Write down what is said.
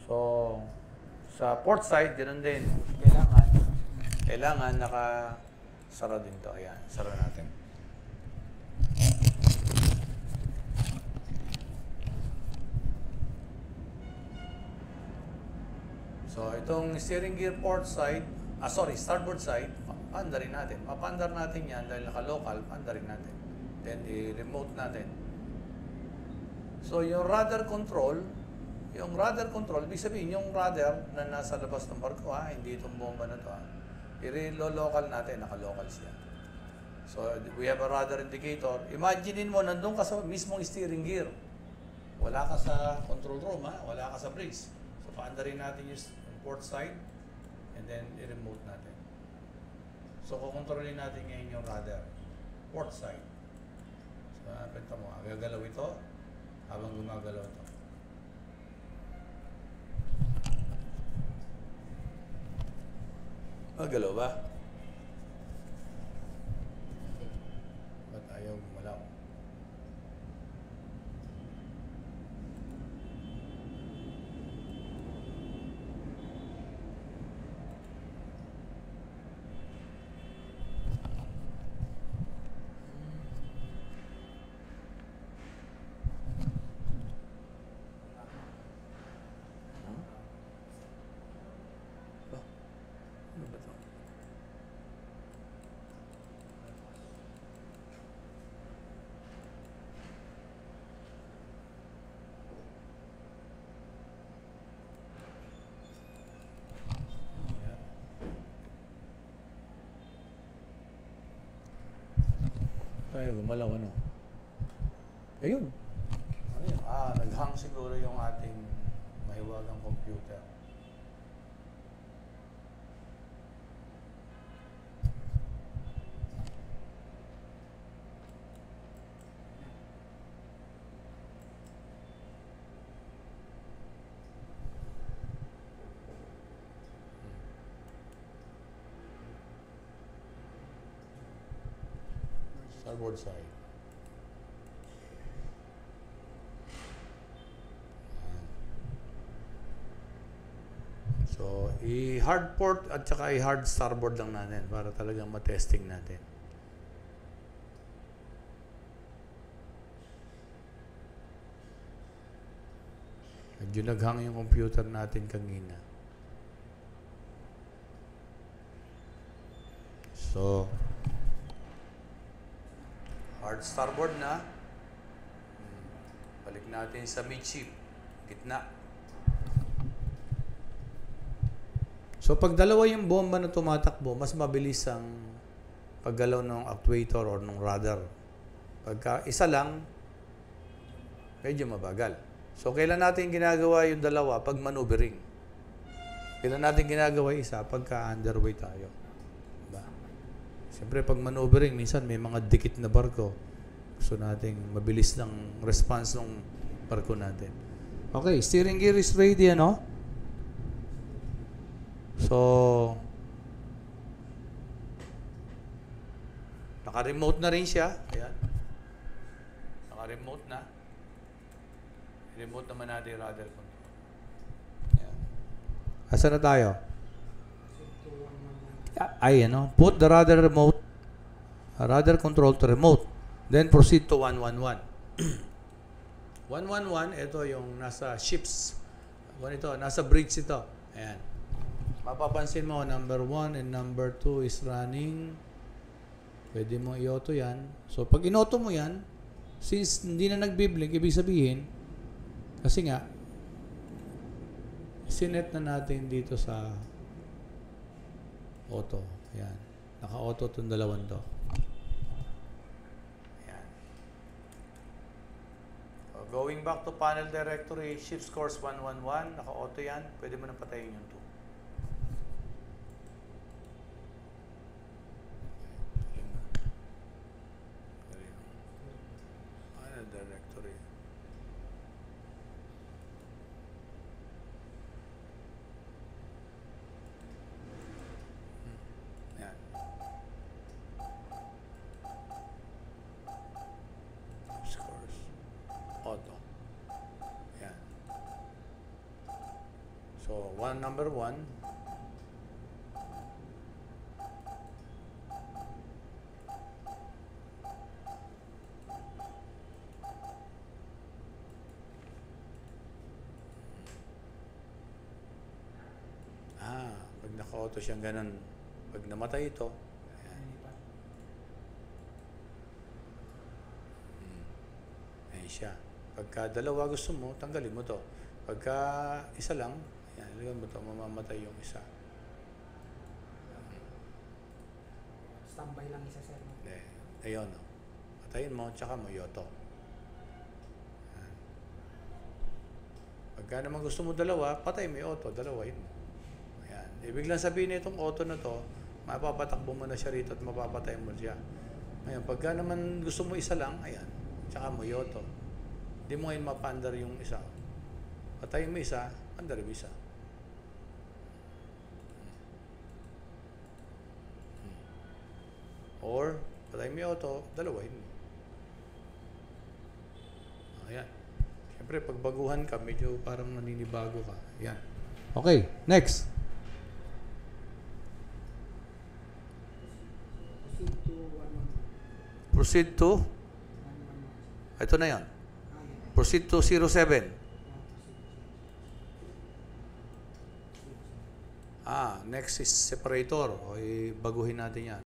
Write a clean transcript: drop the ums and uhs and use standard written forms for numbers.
So, sa port side, ganoon din. Kailangan naka-sara din to. Ayan, sara natin. So, itong steering gear port side, starboard side, paandarin natin. Mapandar natin yan dahil naka-local, paandarin natin. Then, i-remote natin. So, yung rudder control, ibig sabihin, yung rudder na nasa labas ng barko, hindi itong bomba na to, i-local natin, naka-local siya. So, we have a rudder indicator. Imaginein mo, nandun ka sa mismong steering gear. Wala ka sa control room, wala ka sa bridge. So, paandarin natin yung port side, and then i-remote natin. So, kukontrolin natin ngayon yung rudder, port side. So, penta mo, gagalaw ito habang gumagalaw ito. Galaw ba? Ba't ayaw gumalaw? Ano ba ito? Ay, gumalaw ano? Ayun. Ano yun? Naghang siguro yung ating mahiwagang computer. Starboard side. So, i-hard port at saka i-hard starboard lang natin para talagang matesting natin. Medyo naghang yung computer natin kanina. So, hard starboard na. Balik natin sa midship, gitna. So, pag dalawa yung bomba na tumatakbo, mas mabilis ang paggalaw ng actuator or ng rudder. Pagka isa lang, medyo mabagal. So, kailan natin ginagawa yung dalawa? Pag maneuvering. Kailan natin ginagawa isa? Pagka underway tayo. Diba? Siyempre, pag maneuvering, minsan may mga dikit na barko. Gusto nating mabilis ng response ng barko natin. Okay, steering gear is ready, ano? So, naka-remote na rin siya. Ayan. Naka-remote na. Remote naman natin yung rudder control. Ayan. Asa na tayo? Ay, ano? Put the rudder rudder control to remote. Then proceed to 111. 111, ito yung nasa ships. Ito, nasa bridge ito. Ayan. Mapapansin mo, number 1 and number 2 is running. Pwede mo i-auto yan. So, pag in-auto mo yan, since hindi na nagbiblink, ibig sabihin, kasi nga, sinet na natin dito sa auto. Ayan. Naka-auto itong dalawang to. Ayan. So, going back to panel directory, shift course 111, naka-auto yan. Pwede mo nang patayin yung 2. Directory. Yan. Scores. Auto. Yan. So, number 1. Pag naka-auto siyang ganun, pag namatay ito, ayan. Ayan siya. Pagka dalawa gusto mo, tanggalin mo to. Pagka isa lang, ayan, ilagyan mo to, mamamatay yung isa. Standby lang isa, sir. Ayun, no? Patayin mo, tsaka mo yoto. Ayan. Pagka naman gusto mo dalawa, patay mo yung auto, dalawahin mo. Ayan. Ibig lang sabihin na itong auto na to, mapapatakbo mo na siya rito at mapapatay mo siya. Ngayon, pagka naman gusto mo isa lang, ayan, tsaka mo yoto. Hindi mo ngayon mapandar yung isa. Patayin mo isa, pandar mo isa. Or, patayin mo yung auto, dalawahin mo. Ayan. Siyempre, pag baguhan ka, medyo parang naninibago ka. Ayan. Okay, next. Proceed to? Ito na yan. Proceed to 07. Next is separator. O, baguhin natin yan.